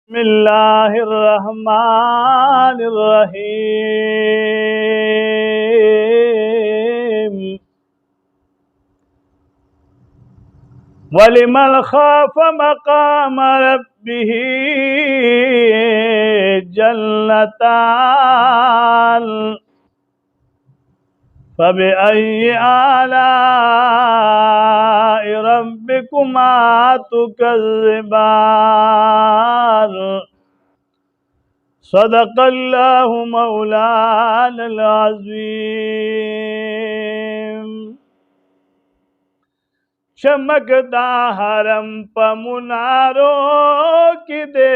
बिस्मिल्लाहिर्रहमानिर्रहीम। वलिमन खाफ मकाम रब्बिही जन्नतान फबिअय्यि आलाइ रब्बिकुमा तुकज़्ज़िबान। सदक़ल्लाहु मौलानल अज़ीम। चमकदा हरम पमुनारों की दे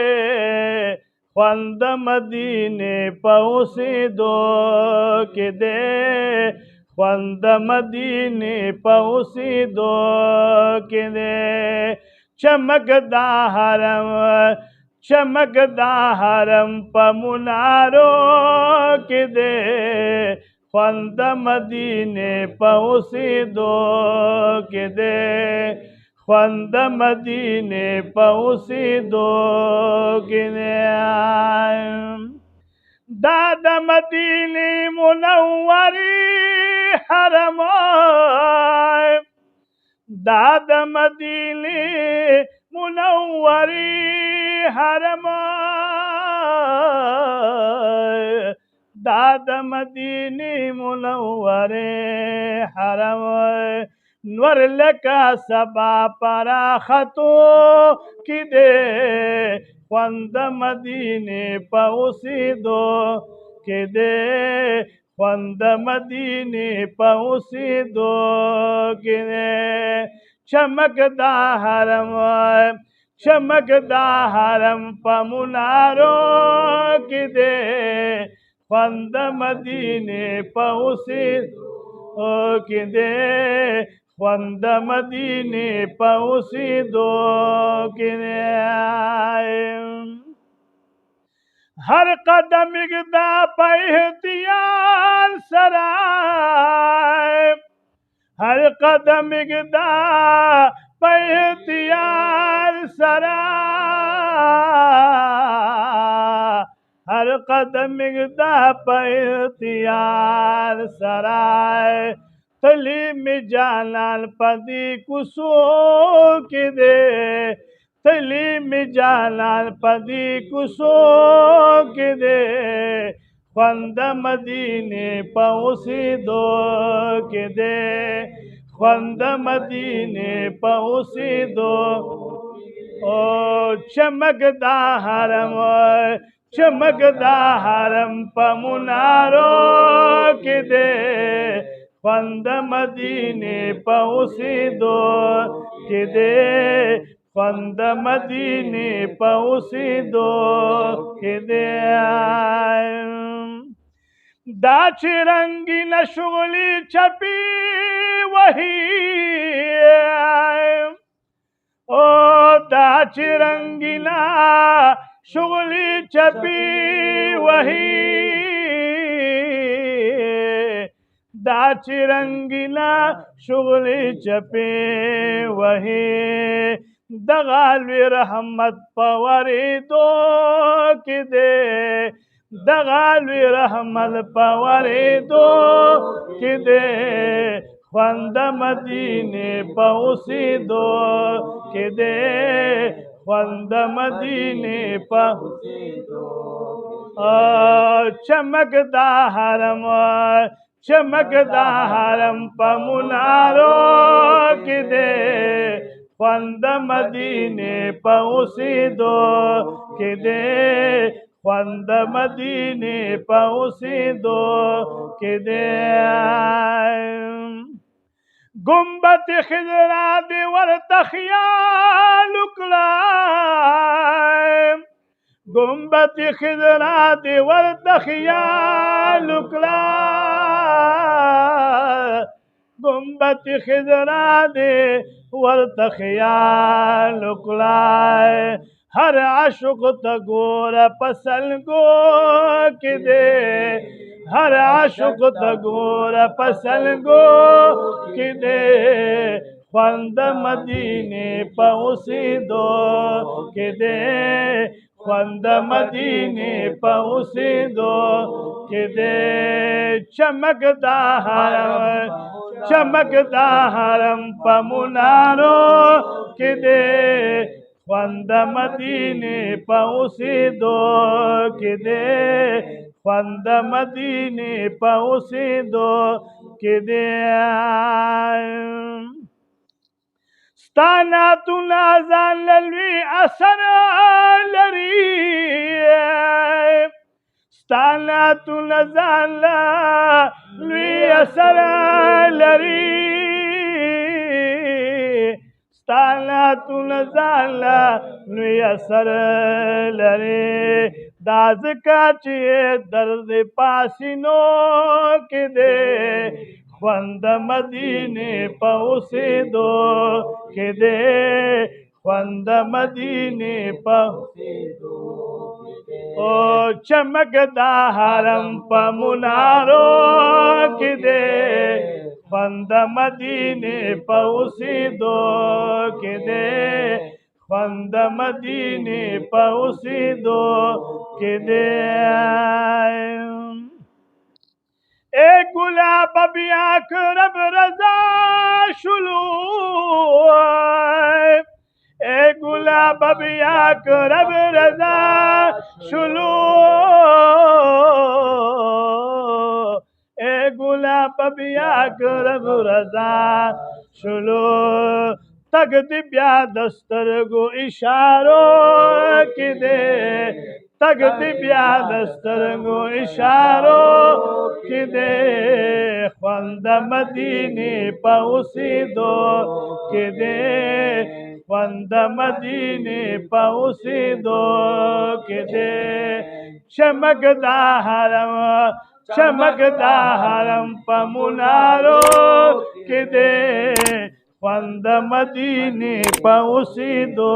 ख्वंद मदीने पहुँची दो कि दे ख्वंद मदीने पहुँची दो कि दे। चमकदा हरम पमुनारों की दे ख्वंद मदीने पहुँची दो कि दे ख्वंद मदीने पहुँची दो कि दे। दाद मदीने मुनव्वरी हरमों दाद मदीने मुनव्वरी हरमों दाद मदीने मुनव्वरे हरमों नवर लका सबा पराखतो की दे ख्वंद मदीने पहुँची दो कि दे ख्वंद मदीने पहुँची दो कि दे। चमकदा हरम पमुनारों की दे ख्वंद मदीने पहुँची दो कि दे ख्वंद मदीने पहुँची दो कि दे। हर कदम इक़दा पहतियार सराय हर कदम इक़दा पहतियार सराय हर कदम इक़दा पहतियार सराय तलीम जालाल पदी कुसो की दे तलीम जालाल पदी कुसो की दे ख्वंद मदीने पहुँची दो कि दे ख्वंद मदीने पहुँची दो। ओ चमकदा हरम पमुनारों की दे ख्वंद मदीने पहुँची दो कि दे ख्वंद मदीने पहुँची दो कि दे। दाच रंगीन शुगली छपी वही ओ दाच रंगीना शुगली छपी वही दाच रंगीना शुगली छपी वही दगालवी रहमत पवरी दो कि दे दगालवी रहमत पवरी दो कि दे ख्वंद मदीने पहुँची दो कि दे ख्वंद मदीने पहुँची दो। चमकदा हरम पमुनारों की दे ख्वंद मदीने पहुँची दो कि दे ख्वंद मदीने पहुँची दो कि दे। गुम्बत खिजरा देवर तखियालुकलाय गुम्बत खिजरा देवर तखियालुकलाय गुम्बत खिजरा देवर तखियालुकलाय हर आशुक तगोर पसल गो कि दे हर आशुक तगोर पसल गो कि दे ख्वंद मदीने पहुँची दो कि दे خوند مدینه په اوسېدو کې دې چمکدا حرم چمکدا حرم په منارو کې دې خوند مدینه په اوسېدو کې دې خوند مدینه په اوسېدو کې دې ستانا تو نازان للوی اثر لري ستانا تو نازان للوی اثر لري ستانا تو نازان للوی اثر لري دا ځکه چې درد پاسینو کې دی خوند مدینه په اوسېدو کې دې خوند مدینه په اوسېدو او چمکدا حرم په منارو کې دې خوند مدینه په اوسېدو کې دې خوند مدینه په اوسېدو کې دې اے گلاب بیا کرب رضا شلو اے گلاب بیا کرب رضا شلو اے گلاب بیا کرب رضا شلو تگ دی بیا دسترگو اشارو کی دے تگ دی بیا دسترگو اشارو کی دے خوند مدینه په اوسېدو کې دې خوند مدینه په اوسېدو کې دې چمکدا حرم په منارو کې دې خوند مدینه په اوسېدو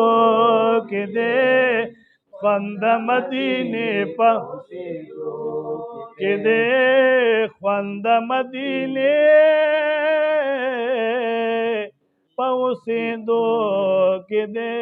کې دې خوند مدینه په اوسېدو کې دې خوند مدینه په اوسېدو کې دې